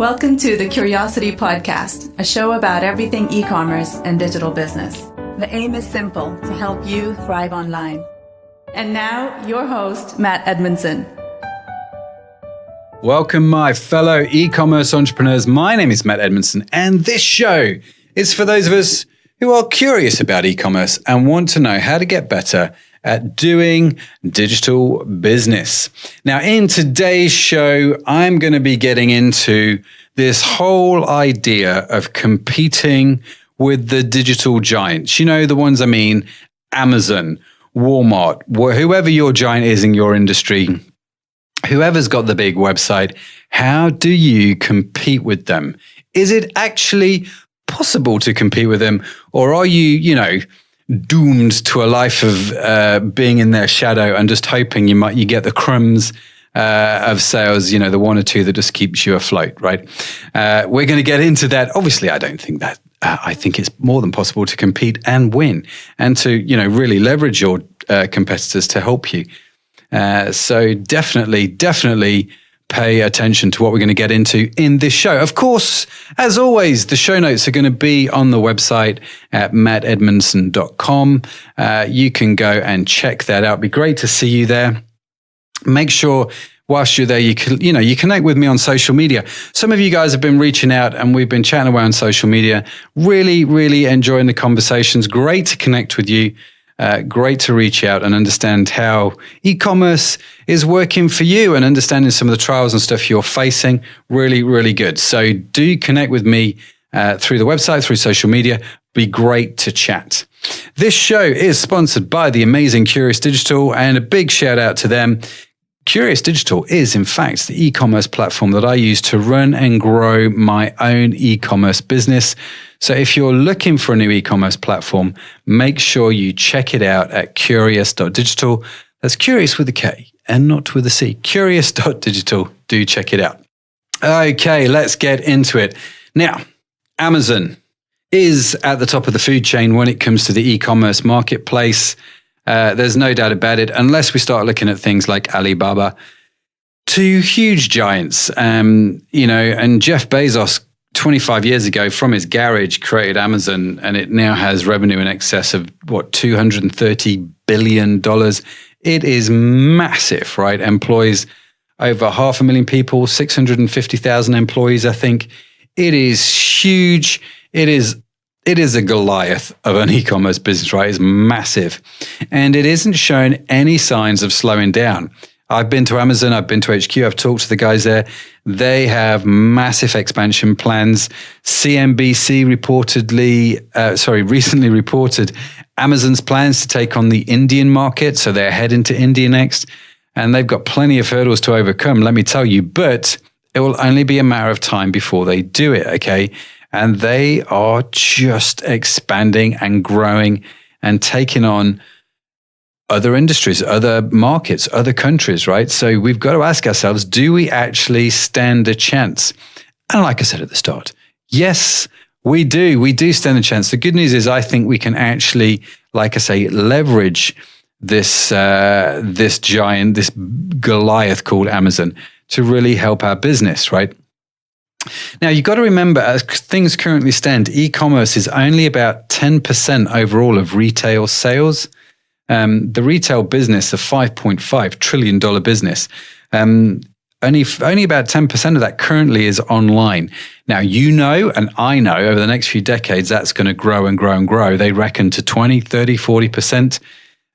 Welcome to the Curiosity Podcast, a show about everything e-commerce and digital business. The aim is simple, to help you thrive online. And now, your host, Matt Edmundson. Welcome, my fellow e-commerce entrepreneurs. My name is Matt Edmundson, and this show is for those of us who are curious about e-commerce and want to know how to get better at doing digital business. Now, in today's show, I'm going to be getting into this whole idea of competing with the digital giants. You know, the ones I mean, Amazon, Walmart, whoever your giant is in your industry, whoever's got the big website. How do you compete with them? Is it actually possible to compete with them? Or are you, doomed to a life of being in their shadow and just hoping you get the crumbs of sales, the one or two that just keeps you afloat, right? We're going to get into that. Obviously, I don't think that. I think it's more than possible to compete and win and to, really leverage your competitors to help you. So definitely pay attention to what we're going to get into in this show. Of course, as always, the show notes are going to be on the website at mattedmundson.com. You can go and check that out. It'd be great to see you there. Make sure whilst you're there, you connect with me on social media. Some of you guys have been reaching out and we've been chatting away on social media. Really enjoying the conversations. Great to connect with you. Great to reach out and understand how e-commerce is working for you and understanding some of the trials and stuff you're facing. Really good. So do connect with me through the website, through social media. Be great to chat. This show is sponsored by the amazing Kurious Digital, and a big shout out to them. Kurious Digital is, in fact, the e-commerce platform that I use to run and grow my own e-commerce business. So if you're looking for a new e-commerce platform, make sure you check it out at kurious.digital. That's curious with a K and not with a C. Kurious.digital. Do check it out. Okay, let's get into it. Now, Amazon is at the top of the food chain when it comes to the e-commerce marketplace. There's no doubt about it, unless we start looking at things like Alibaba. Two huge giants, and Jeff Bezos, 25 years ago from his garage, created Amazon, and it now has revenue in excess of, $230 billion. It is massive, right? Employs over 500,000 people, 650,000 employees, I think. It is huge. It is a Goliath of an e-commerce business, right? It's massive. And it isn't showing any signs of slowing down. I've been to Amazon, I've been to HQ, I've talked to the guys there. They have massive expansion plans. CNBC recently reported Amazon's plans to take on the Indian market. So they're heading to India next. And they've got plenty of hurdles to overcome, let me tell you. But it will only be a matter of time before they do it, okay? And they are just expanding and growing and taking on other industries, other markets, other countries, right? So we've got to ask ourselves, do we actually stand a chance? And like I said at the start, yes, we do. We do stand a chance. The good news is I think we can actually, like I say, leverage this giant, this Goliath called Amazon to really help our business, right? Now, you've got to remember, as things currently stand, e-commerce is only about 10% overall of retail sales. The retail business, a $5.5 trillion business, only about 10% of that currently is online. Now, and I know over the next few decades, that's going to grow and grow and grow. They reckon to 20, 30, 40%.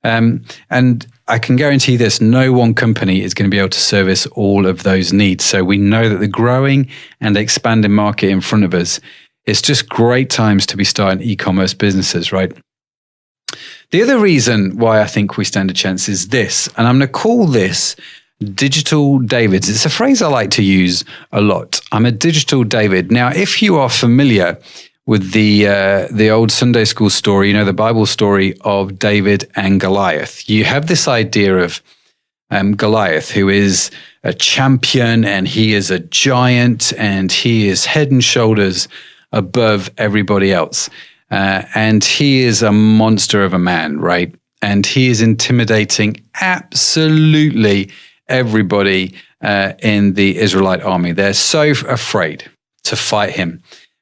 And I can guarantee this, no one company is going to be able to service all of those needs. So we know that the growing and expanding market in front of us, it's just great times to be starting e-commerce businesses, right? The other reason why I think we stand a chance is this, and I'm going to call this digital Davids. It's a phrase I like to use a lot. I'm a digital David. Now, if you are familiar with the old Sunday school story, the Bible story of David and Goliath, you have this idea of Goliath, who is a champion and he is a giant and he is head and shoulders above everybody else. And he is a monster of a man, right? And he is intimidating absolutely everybody in the Israelite army. They're so afraid. to fight him.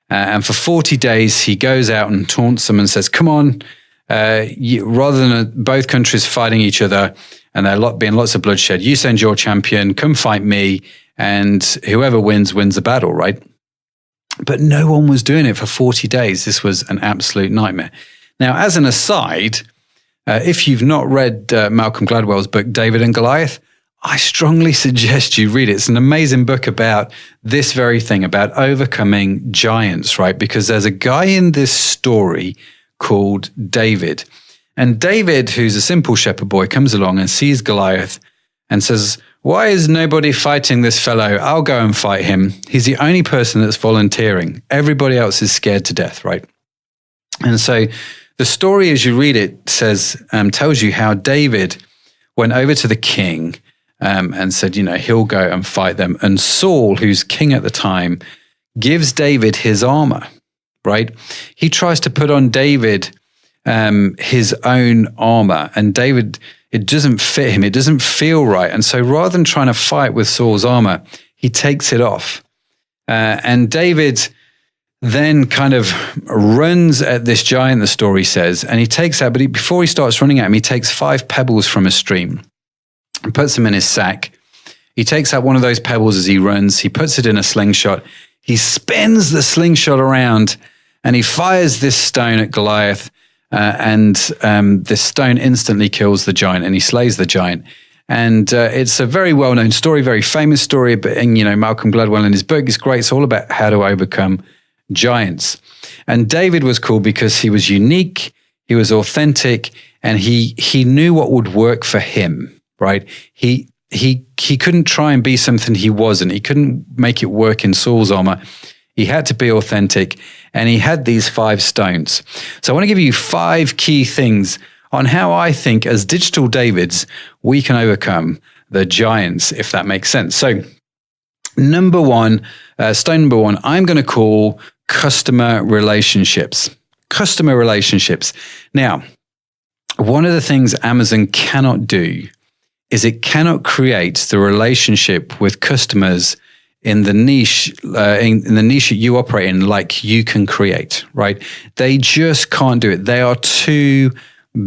And for 40 days, he goes out and taunts them and says, come on, rather than both countries fighting each other and there being lots of bloodshed, you send your champion, come fight me, and whoever wins the battle, right? But no one was doing it for 40 days. This was an absolute nightmare. Now, as an aside, if you've not read Malcolm Gladwell's book, David and Goliath, I strongly suggest you read it. It's an amazing book about this very thing, about overcoming giants, right? Because there's a guy in this story called David. And David, who's a simple shepherd boy, comes along and sees Goliath and says, why is nobody fighting this fellow? I'll go and fight him. He's the only person that's volunteering. Everybody else is scared to death, right? And so the story, as you read it, tells you how David went over to the king and said, he'll go and fight them. And Saul, who's king at the time, gives David his armor, right? He tries to put on David his own armor, and David, it doesn't fit him. It doesn't feel right. And so rather than trying to fight with Saul's armor, he takes it off. And David then kind of runs at this giant, the story says, and he takes out, but before he starts running at him, he takes 5 pebbles from a stream and puts them in his sack. He takes out one of those pebbles as he runs. He puts it in a slingshot. He spins the slingshot around and he fires this stone at Goliath. And this stone instantly kills the giant and he slays the giant. And it's a very well-known story, very famous story. But Malcolm Gladwell in his book is great. It's all about how to overcome giants. And David was cool because he was unique, he was authentic, and he knew what would work for him. Right? He couldn't try and be something he wasn't. He couldn't make it work in Saul's armor. He had to be authentic, and he had these 5 stones. So I want to give you 5 key things on how I think as digital Davids, we can overcome the giants, if that makes sense. So stone number one, I'm going to call customer relationships. Customer relationships. Now, one of the things Amazon cannot do is it cannot create the relationship with customers in the niche in the niche that you operate in like you can create, right? They just can't do it. They are too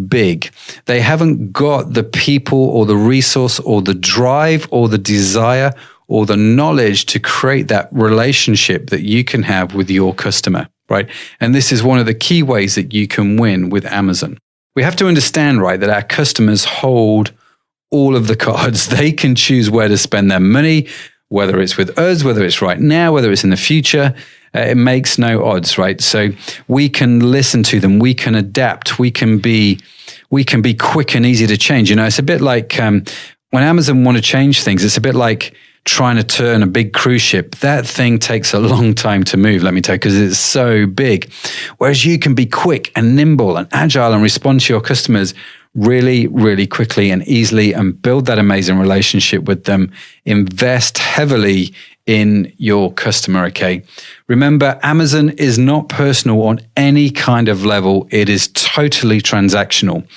big. They haven't got the people or the resource or the drive or the desire or the knowledge to create that relationship that you can have with your customer, right? And this is one of the key ways that you can win with Amazon. We have to understand, right, that our customers hold all of the cards. They can choose where to spend their money, whether it's with us, whether it's right now, whether it's in the future. It makes no odds, right? So we can listen to them. We can adapt. We can be quick and easy to change. It's a bit like when Amazon want to change things, it's a bit like trying to turn a big cruise ship. That thing takes a long time to move, let me tell you, because it's so big. Whereas you can be quick and nimble and agile and respond to your customers really, really quickly and easily and build that amazing relationship with them. Invest heavily in your customer, okay? Remember, Amazon is not personal on any kind of level. It is totally transactional.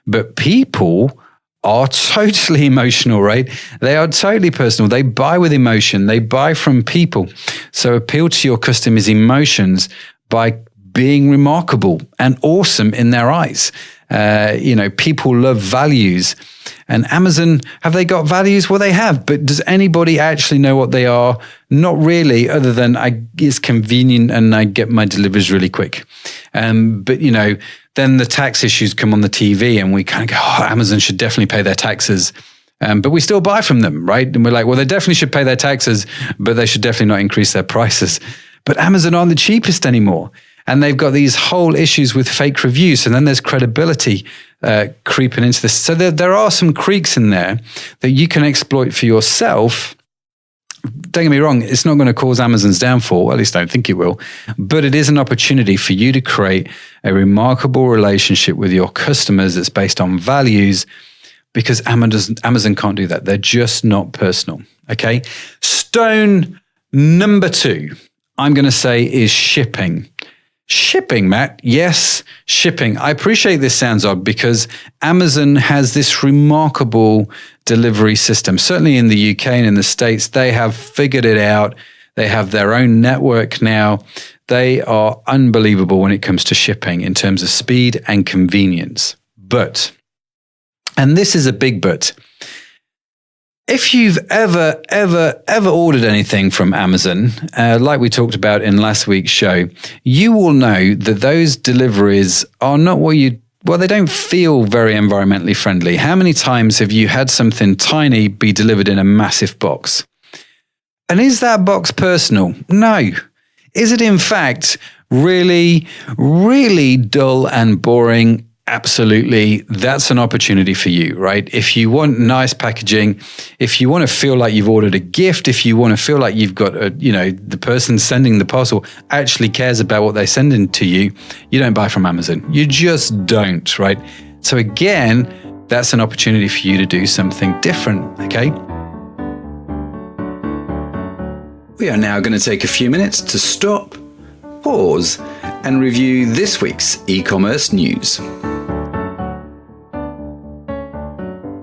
But people are totally emotional, right? They are totally personal. They buy with emotion. They buy from people. So appeal to your customers' emotions by being remarkable and awesome in their eyes. People love values. And Amazon, have they got values? Well, they have. But does anybody actually know what they are? Not really, other than it's convenient and I get my deliveries really quick. But then the tax issues come on the TV and we kind of go, Amazon should definitely pay their taxes. But we still buy from them, right? And we're like, well, they definitely should pay their taxes, but they should definitely not increase their prices. But Amazon aren't the cheapest anymore. And they've got these whole issues with fake reviews. And then there's credibility creeping into this. So there are some creaks in there that you can exploit for yourself. Don't get me wrong, it's not going to cause Amazon's downfall. At least I don't think it will. But it is an opportunity for you to create a remarkable relationship with your customers that's based on values, because Amazon can't do that. They're just not personal. Okay. Stone number 2, I'm going to say, is shipping. Shipping, Matt. Yes, shipping. I appreciate this sounds odd because Amazon has this remarkable delivery system. Certainly in the UK and in the States, they have figured it out. They have their own network now. They are unbelievable when it comes to shipping in terms of speed and convenience. But, and this is a big but, if you've ever ordered anything from Amazon, like we talked about in last week's show, you will know that those deliveries are not they don't feel very environmentally friendly. How many times have you had something tiny be delivered in a massive box? And is that box personal? No. Is it in fact really, really dull and boring? Absolutely. That's an opportunity for you, right? If you want nice packaging, if you want to feel like you've ordered a gift, if you want to feel like you've got the person sending the parcel actually cares about what they're sending to you, you don't buy from Amazon. You just don't, right? So again, that's an opportunity for you to do something different, okay? We are now going to take a few minutes to stop, pause, and review this week's e-commerce news.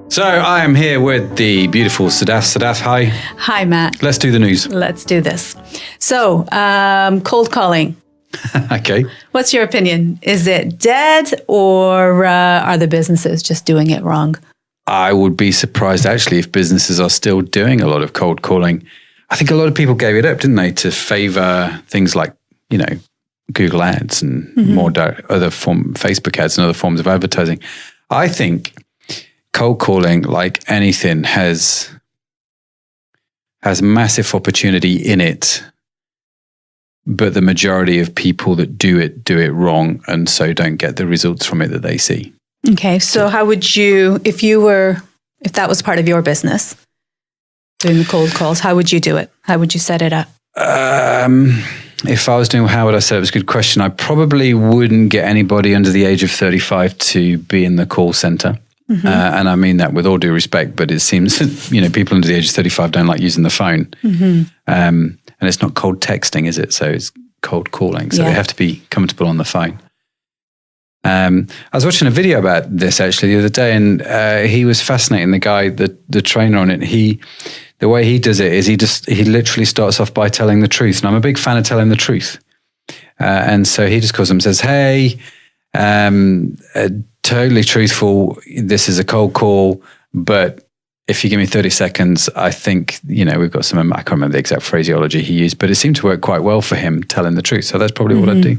So I am here with the beautiful Sadaf. Sadaf, hi. Hi, Matt. Let's do the news. Let's do this. So, cold calling. Okay. What's your opinion? Is it dead, or are the businesses just doing it wrong? I would be surprised actually if businesses are still doing a lot of cold calling. I think a lot of people gave it up, didn't they, to favor things like, Google ads and more Facebook ads and other forms of advertising. I think cold calling, like anything, has massive opportunity in it, but the majority of people that do it wrong, and so don't get the results from it that they see. Okay, so how would you, if that was part of your business, doing the cold calls, how would you do it? How would you set it up? If I was doing, how would I set it? It was a good question. I probably wouldn't get anybody under the age of 35 to be in the call center. And I mean that with all due respect, but it seems, people under the age of 35 don't like using the phone. And it's not cold texting, is it? So it's cold calling. So they have to be comfortable on the phone. I was watching a video about this actually the other day, and he was fascinating. The guy, the trainer on it, the way he does it is he literally starts off by telling the truth. And I'm a big fan of telling the truth. And so he just calls them and says, hey, totally truthful, this is a cold call, but if you give me 30 seconds, I think, we've got some, I can't remember the exact phraseology he used, but it seemed to work quite well for him telling the truth. So that's probably what I'd do.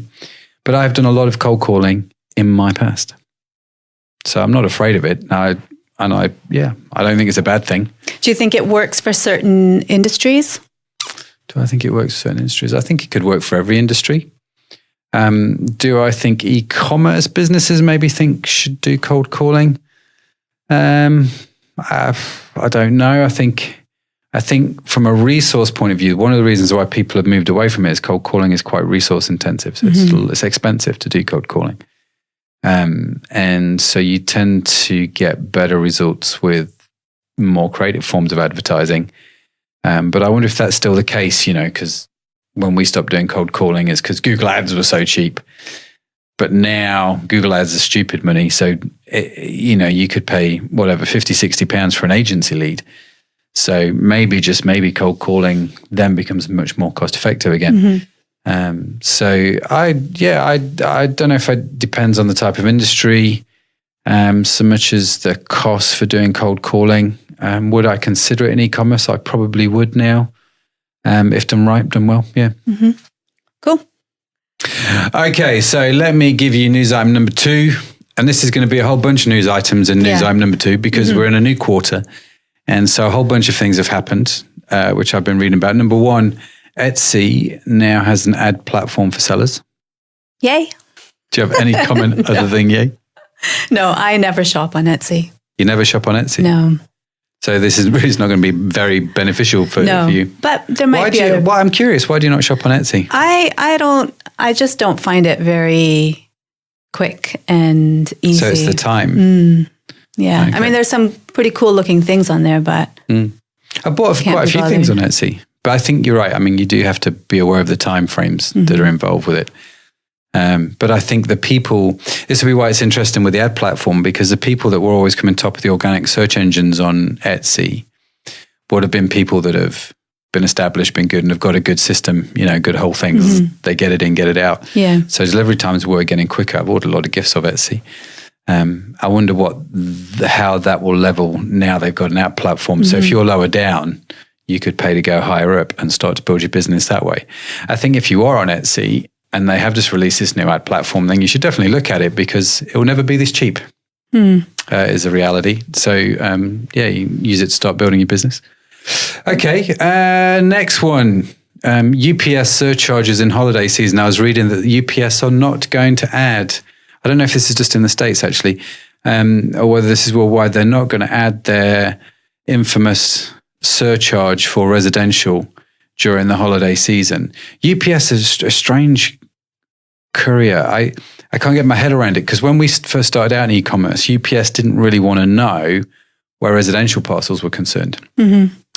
But I've done a lot of cold calling in my past. So I'm not afraid of it. I don't think it's a bad thing. Do you think it works for certain industries? Do I think it works for certain industries? I think it could work for every industry. Do I think e-commerce businesses maybe should do cold calling? I don't know. I think from a resource point of view, one of the reasons why people have moved away from it is cold calling is quite resource intensive. So it's expensive to do cold calling. And so you tend to get better results with more creative forms of advertising. But I wonder if that's still the case, because when we stopped doing cold calling is because Google ads were so cheap. But now Google ads are stupid money. So, you could pay whatever, 50, 60 pounds for an agency lead. So maybe cold calling then becomes much more cost effective again. So I don't know if it depends on the type of industry so much as the cost for doing cold calling. Would I consider it in e-commerce? I probably would now. If done right, done well. Yeah. Cool. Okay. So let me give you news item number 2. And this is going to be a whole bunch of news items in news item number 2 because we're in a new quarter. And so a whole bunch of things have happened, which I've been reading about. Number 1, Etsy now has an ad platform for sellers. Yay. Do you have any comment other than yay? No, I never shop on Etsy. You never shop on Etsy? No. So this is really not going to be very beneficial for you. But there might be other... I'm curious. Why do you not shop on Etsy? I just don't find it very quick and easy. So it's the time. Yeah. Okay. I mean, there's some pretty cool looking things on there, but... I bought quite a few things on Etsy. But I think you're right. I mean, you do have to be aware of the time frames that are involved with it. But I think this will be why it's interesting with the ad platform, because the people that were always coming top of the organic search engines on Etsy would have been people that have been established, been good, and have got a good system, good whole thing. They get it in, get it out. Yeah. So delivery times were getting quicker. I've ordered a lot of gifts off Etsy. I wonder how that will level now they've got an app platform. So if you're lower down, you could pay to go higher up and start to build your business that way. I think if you are on Etsy and they have just released this new ad platform, then you should definitely look at it because it will never be this cheap, is a reality. So you use it to start building your business. Okay, next one. UPS surcharges in holiday season. I was reading that the UPS are not going to add, I don't know if this is just in the States actually, or whether this is worldwide, they're not going to add their infamous surcharge for residential during the holiday season. UPS is a strange courier. I can't get my head around it because when we first started out in e-commerce, UPS didn't really want to know where residential parcels were concerned.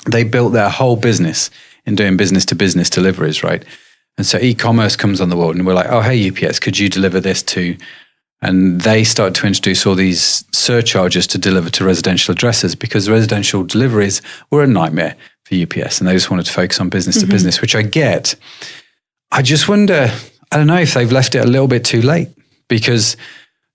They built their whole business in doing business-to-business deliveries, right? And so e-commerce comes on the world and we're like, oh, hey, UPS, could you deliver this to... And they started to introduce all these surcharges to deliver to residential addresses because residential deliveries were a nightmare for UPS and they just wanted to focus on business-to-business, which I get. I just wonder, I don't know if they've left it a little bit too late because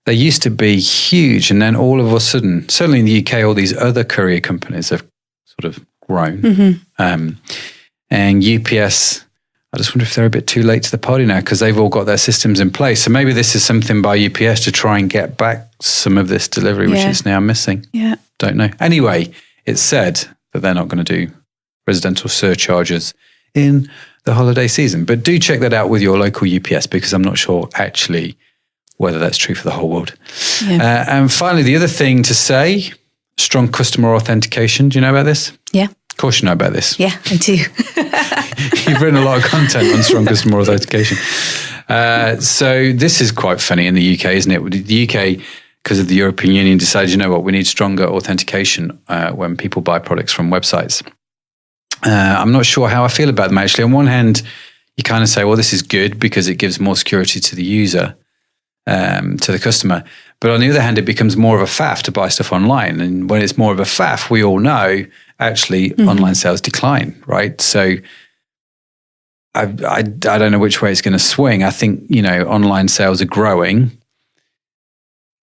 they used to be huge and then all of a sudden, certainly in the UK, all these other courier companies have sort of grown. And UPS, I just wonder if they're a bit too late to the party now because they've all got their systems in place. So maybe this is something by UPS to try and get back some of this delivery, which is now missing. Yeah. Don't know. Anyway, it's said that they're not going to do residential surcharges in the holiday season. But do check that out with your local UPS because I'm not sure actually whether that's true for the whole world. Yeah. And finally, the other thing to say, strong customer authentication. Do you know about this? Yeah. Of course you know about this. Yeah, I do. You've written a lot of content on strong customer authentication. So this is quite funny in the UK, isn't it? The UK, because of the European Union, decided, you know what, we need stronger authentication when people buy products from websites. I'm not sure how I feel about them, actually. On one hand, you kind of say, well, this is good because it gives more security to the user, to the customer. But on the other hand, it becomes more of a faff to buy stuff online. And when it's more of a faff, we all know actually online sales decline, right? So I don't know which way it's going to swing. I think, online sales are growing.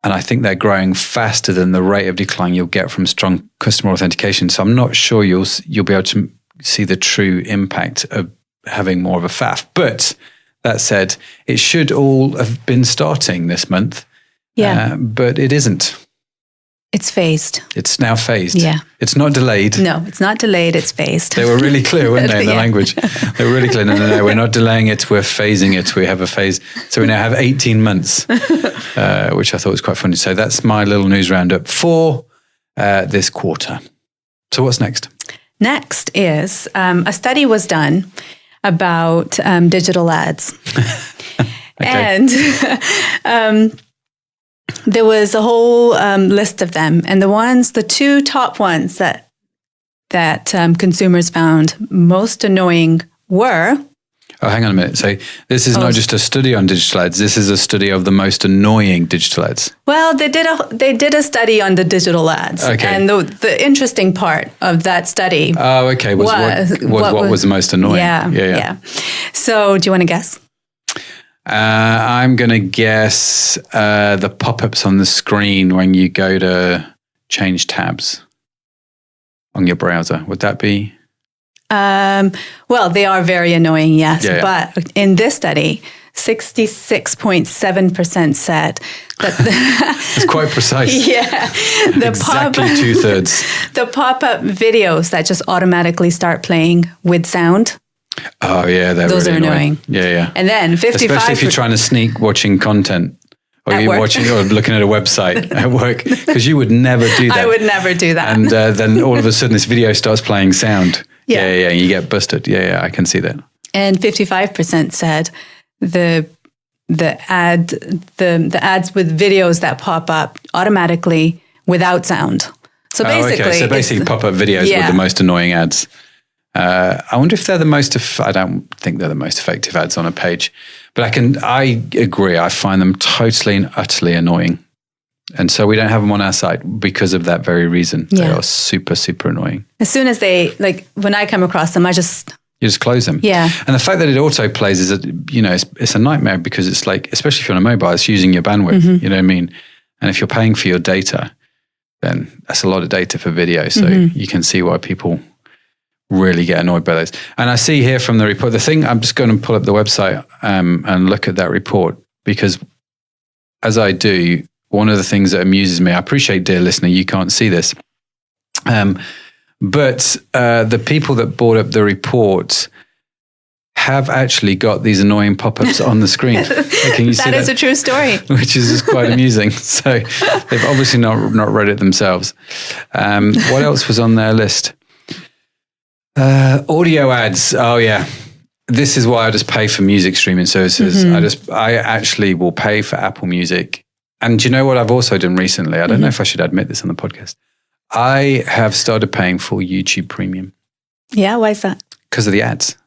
And I think they're growing faster than the rate of decline you'll get from strong customer authentication. So I'm not sure you'll be able to see the true impact of having more of a faff. But that said, it should all have been starting this month. Yeah. But it isn't. It's phased. It's now phased. Yeah. It's not delayed. No, it's not delayed. It's phased. They were really clear, weren't they, in the language? They were really clear. No, we're not delaying it. We're phasing it. We have a phase. So we now have 18 months, which I thought was quite funny. So that's my little news roundup for this quarter. So what's next? Next is a study was done about digital ads. And there was a whole list of them. And the two top ones that consumers found most annoying were... Oh, hang on a minute. So this is not just a study on digital ads. This is a study of the most annoying digital ads. Well, they did a study on the digital ads. Okay. And the interesting part of that study... Oh, okay. What was the most annoying? Yeah. So do you want to guess? I'm going to guess the pop-ups on the screen when you go to change tabs on your browser. Would that be? Well, they are very annoying, yes. Yeah. But in this study, 66.7% said that... It's quite precise. Yeah. Exactly 2/3. The pop-up videos that just automatically start playing with sound... Oh, yeah, those really are annoying. Yeah. And then 55%... Especially if you're trying to sneak watching content or you're watching or looking at a website at work, because you would never do that. I would never do that. And then all of a sudden this video starts playing sound. Yeah, you get busted. Yeah, I can see that. And 55% said the ads with videos that pop up automatically without sound. So basically, pop-up videos were the most annoying ads. I wonder if they're the most. I don't think they're the most effective ads on a page, but I agree. I find them totally and utterly annoying. And so we don't have them on our site because of that very reason. They are super, super annoying. As soon as they, like, when I come across them, you just close them. Yeah. And the fact that it auto plays is, it's a nightmare because it's like, especially if you're on a mobile, it's using your bandwidth, you know what I mean? And if you're paying for your data, then that's a lot of data for video. So you can see why people really get annoyed by those. And I see here from the report, I'm just going to pull up the website and look at that report, because as I do, one of the things that amuses me, I appreciate, dear listener, you can't see this, but the people that brought up the report have actually got these annoying pop-ups on the screen. Can you see that? That is a true story. Which is just quite amusing. So they've obviously not read it themselves. What else was on their list? Audio ads. Oh yeah. This is why I just pay for music streaming services. I actually will pay for Apple Music. And do you know what I've also done recently? I don't know if I should admit this on the podcast. I have started paying for YouTube Premium. Yeah, why is that? Because of the ads.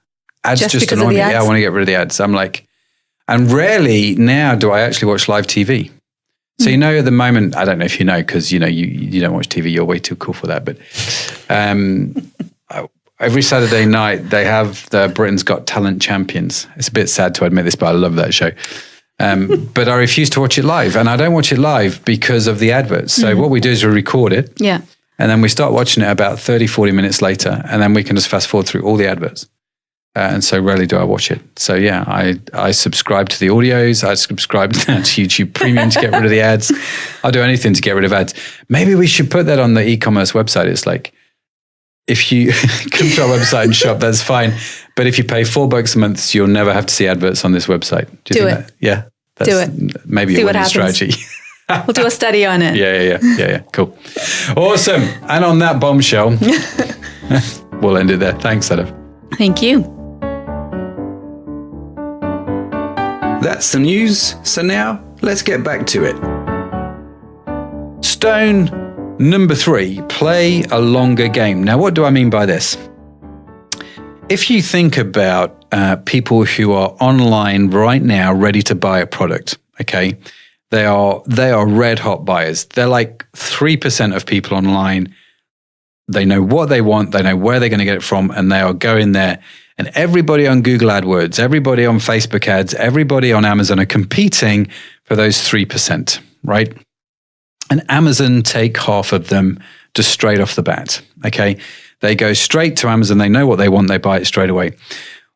Ads just because annoy of the me. ads? Yeah, I want to get rid of the ads. I'm like, and rarely now do I actually watch live TV. So, at the moment, I don't know if you know, because, you don't watch TV. You're way too cool for that. But every Saturday night, they have the Britain's Got Talent Champions. It's a bit sad to admit this, but I love that show. But I refuse to watch it live. And I don't watch it live because of the adverts. So what we do is we record it. Yeah. And then we start watching it about 30, 40 minutes later. And then we can just fast forward through all the adverts. And so rarely do I watch it. So yeah, I subscribe to the audios. I subscribe to YouTube Premium to get rid of the ads. I'll do anything to get rid of ads. Maybe we should put that on the e-commerce website. It's like, if you come to our website and shop, that's fine. But if you pay $4 a month, you'll never have to see adverts on this website. Do you think that? Yeah. Do it. Maybe See a what winning happens. strategy. We'll do a study on it. Yeah. Cool. Awesome. And on that bombshell, we'll end it there. Thanks, Adam. Thank you. That's the news. So now let's get back to it. Stone number 3, play a longer game. Now, what do I mean by this? If you think about people who are online right now ready to buy a product, okay, they are red hot buyers. They're like 3% of people online. They know what they want, they know where they're going to get it from, and they are going there. And everybody on Google AdWords, everybody on Facebook ads, everybody on Amazon are competing for those 3%, right? And Amazon take half of them just straight off the bat, okay? They go straight to Amazon. They know what they want. They buy it straight away.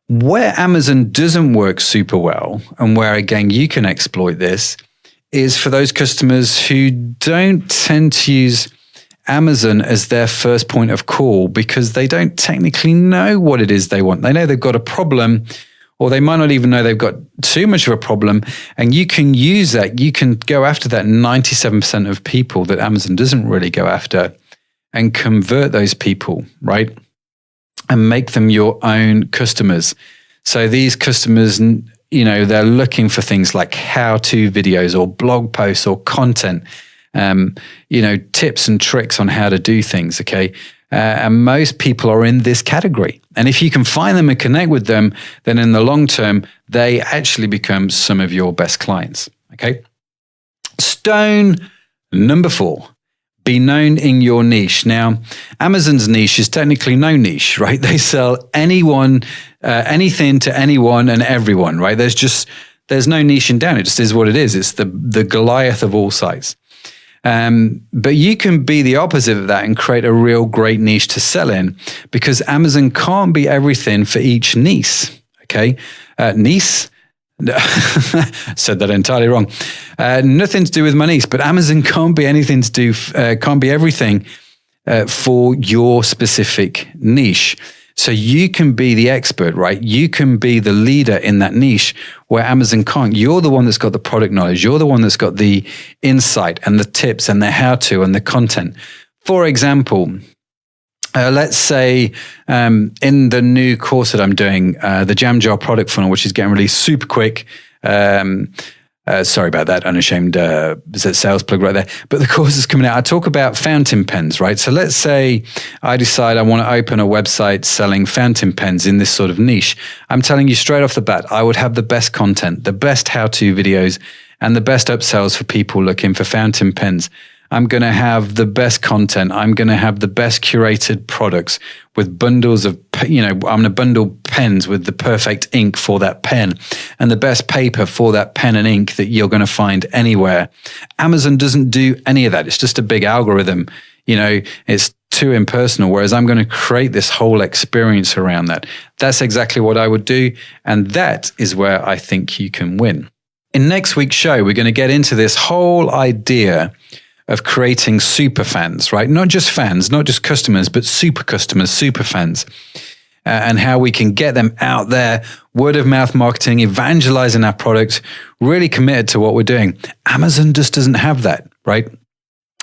Where Amazon doesn't work super well, and where, again, you can exploit this, is for those customers who don't tend to use Amazon as their first point of call because they don't technically know what it is they want. They know they've got a problem, or they might not even know they've got too much of a problem. And you can use that. You can go after that 97% of people that Amazon doesn't really go after and convert those people, right? And make them your own customers. So these customers, they're looking for things like how-to videos or blog posts or content, tips and tricks on how to do things, okay? And most people are in this category. And if you can find them and connect with them, then in the long term, they actually become some of your best clients, okay? Stone number 4, be known in your niche. Now, Amazon's niche is technically no niche, right? They sell anything to anyone and everyone, right? There's no niching down. It just is what it is. It's the Goliath of all sites. But you can be the opposite of that and create a real great niche to sell in, because Amazon can't be everything for each niche. Okay. Niche. Said that entirely wrong. Nothing to do with my niche, but Amazon can't be can't be everything for your specific niche. So you can be the expert, right? You can be the leader in that niche where Amazon can't. You're the one that's got the product knowledge. You're the one that's got the insight and the tips and the how-to and the content. For example, let's say in the new course that I'm doing, the Jam Jar product funnel, which is getting released super quick. Sorry about that, unashamed sales plug right there. But the course is coming out. I talk about fountain pens, right? So let's say I decide I want to open a website selling fountain pens in this sort of niche. I'm telling you straight off the bat, I would have the best content, the best how-to videos, and the best upsells for people looking for fountain pens. I'm going to have the best content. I'm going to have the best curated products with bundles of, I'm going to bundle pens with the perfect ink for that pen and the best paper for that pen and ink that you're going to find anywhere. Amazon doesn't do any of that. It's just a big algorithm. It's too impersonal, whereas I'm going to create this whole experience around that. That's exactly what I would do. And that is where I think you can win. In next week's show, we're going to get into this whole idea of creating super fans, right? Not just fans, not just customers, but super customers, super fans, and how we can get them out there, word of mouth marketing, evangelizing our product, really committed to what we're doing. Amazon just doesn't have that, right?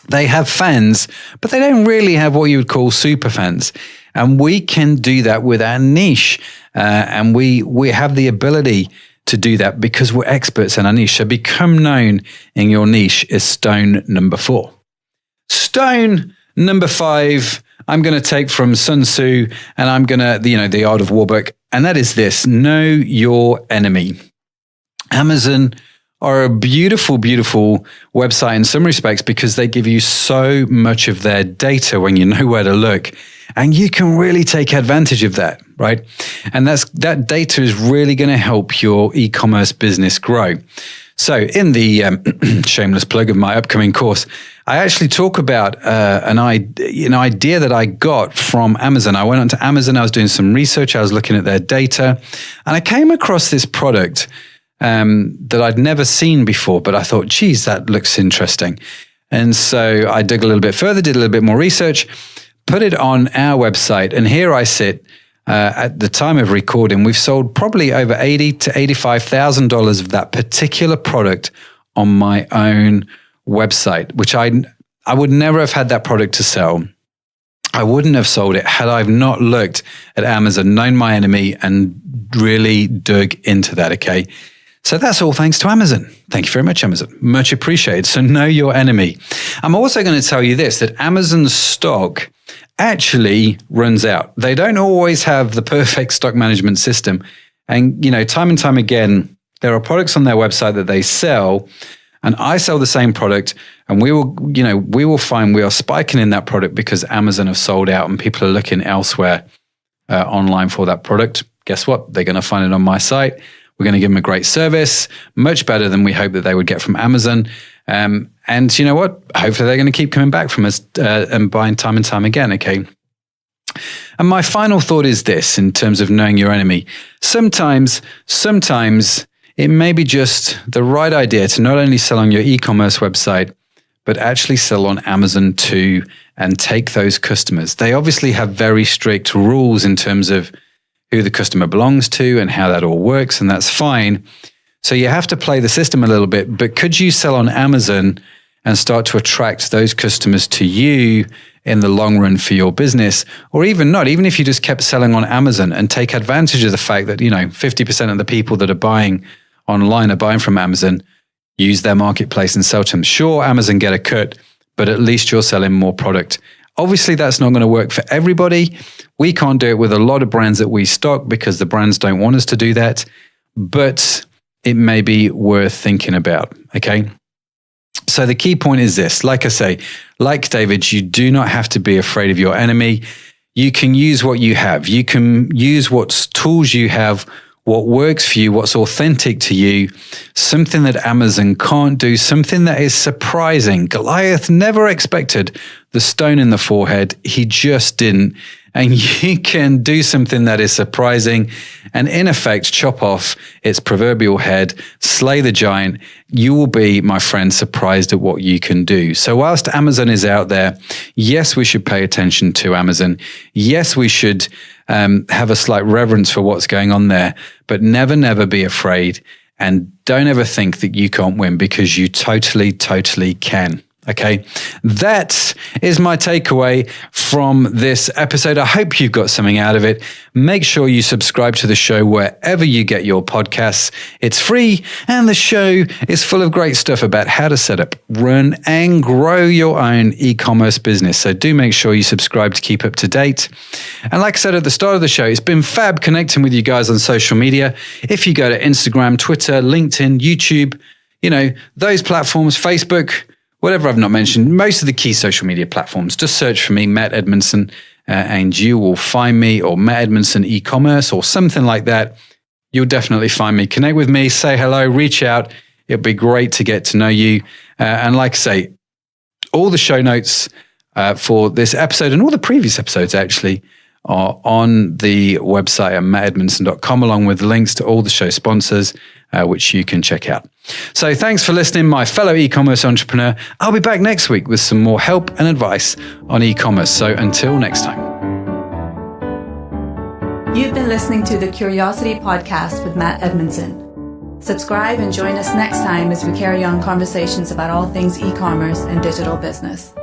They have fans, but they don't really have what you would call super fans. And we can do that with our niche. And we have the ability to do that because we're experts in our niche. So become known in your niche is stone number 4. Stone number 5, I'm going to take from Sun Tzu, and I'm going to, the Art of War book. And that is this: know your enemy. Amazon are a beautiful, beautiful website in some respects because they give you so much of their data when you know where to look. And you can really take advantage of that, right? And that data is really going to help your e-commerce business grow. So in the shameless plug of my upcoming course, I actually talk about an idea that I got from Amazon. I went onto Amazon, I was doing some research, I was looking at their data, and I came across this product that I'd never seen before, but I thought, geez, that looks interesting. And so I dug a little bit further, did a little bit more research, put it on our website, and here I sit. At the time of recording, we've sold probably over $80,000 to $85,000 of that particular product on my own website, which I would never have had that product to sell. I wouldn't have sold it had I not looked at Amazon, known my enemy, and really dug into that, okay? So that's all thanks to Amazon. Thank you very much, Amazon. Much appreciated. So know your enemy. I'm also going to tell you this, that Amazon's stock actually runs out. They don't always have the perfect stock management system. And, time and time again, there are products on their website that they sell, and I sell the same product, and we will find we are spiking in that product because Amazon have sold out and people are looking elsewhere online for that product. Guess what? They're going to find it on my site. We're going to give them a great service, much better than we hope that they would get from Amazon. And you know what? Hopefully they're going to keep coming back from us and buying time and time again, okay? And my final thought is this in terms of knowing your enemy. Sometimes it may be just the right idea to not only sell on your e-commerce website, but actually sell on Amazon too and take those customers. They obviously have very strict rules in terms of who the customer belongs to and how that all works, and that's fine. So you have to play the system a little bit, but could you sell on Amazon and start to attract those customers to you in the long run for your business? Or even not, even if you just kept selling on Amazon and take advantage of the fact that, 50% of the people that are buying online are buying from Amazon, use their marketplace and sell to them. Sure, Amazon get a cut, but at least you're selling more product. Obviously, that's not going to work for everybody. We can't do it with a lot of brands that we stock because the brands don't want us to do that, but it may be worth thinking about, okay? So the key point is this. Like I say, like David, you do not have to be afraid of your enemy. You can use what you have. You can use what tools you have, what works for you, what's authentic to you, something that Amazon can't do, something that is surprising. Goliath never expected the stone in the forehead. He just didn't. And you can do something that is surprising and in effect chop off its proverbial head, slay the giant. You will be, my friend, surprised at what you can do. So whilst Amazon is out there, yes, we should pay attention to Amazon. Yes, we should have a slight reverence for what's going on there, but never, never be afraid. And don't ever think that you can't win, because you totally, totally can. Okay, that is my takeaway from this episode. I hope you've got something out of it. Make sure you subscribe to the show wherever you get your podcasts. It's free, and the show is full of great stuff about how to set up, run, and grow your own e-commerce business. So do make sure you subscribe to keep up to date. And like I said at the start of the show, it's been fab connecting with you guys on social media. If you go to Instagram, Twitter, LinkedIn, YouTube, those platforms, Facebook, whatever I've not mentioned, most of the key social media platforms, just search for me, Matt Edmundson, and you will find me, or Matt Edmundson eCommerce or something like that. You'll definitely find me. Connect with me, say hello, reach out. It'll be great to get to know you. And like I say, all the show notes for this episode and all the previous episodes actually are on the website at mattedmundson.com, along with links to all the show sponsors, which you can check out. So thanks for listening, my fellow e-commerce entrepreneur. I'll be back next week with some more help and advice on e-commerce. So until next time. You've been listening to the Curiosity Podcast with Matt Edmundson. Subscribe and join us next time as we carry on conversations about all things e-commerce and digital business.